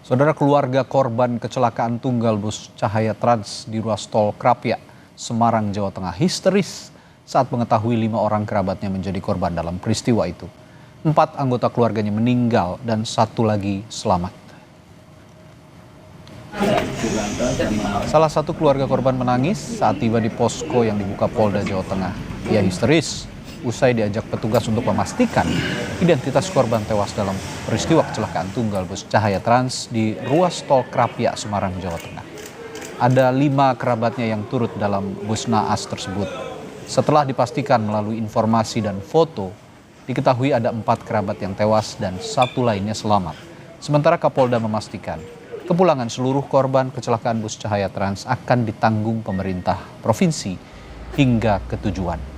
Saudara, keluarga korban kecelakaan tunggal bus Cahaya Trans di ruas tol Krapia, Semarang, Jawa Tengah histeris saat mengetahui 5 orang kerabatnya menjadi korban dalam peristiwa itu. 4 anggota keluarganya meninggal dan 1 lagi selamat. Salah satu keluarga korban menangis saat tiba di posko yang dibuka Polda Jawa Tengah. Ia histeris usai diajak petugas untuk memastikan identitas korban tewas dalam peristiwa kecelakaan tunggal bus Cahaya Trans di ruas tol Krapia, Semarang, Jawa Tengah. Ada 5 kerabatnya yang turut dalam bus naas tersebut. Setelah dipastikan melalui informasi dan foto, diketahui ada 4 kerabat yang tewas dan 1 lainnya selamat. Sementara Kapolda memastikan kepulangan seluruh korban kecelakaan bus Cahaya Trans akan ditanggung pemerintah provinsi hingga ke tujuan.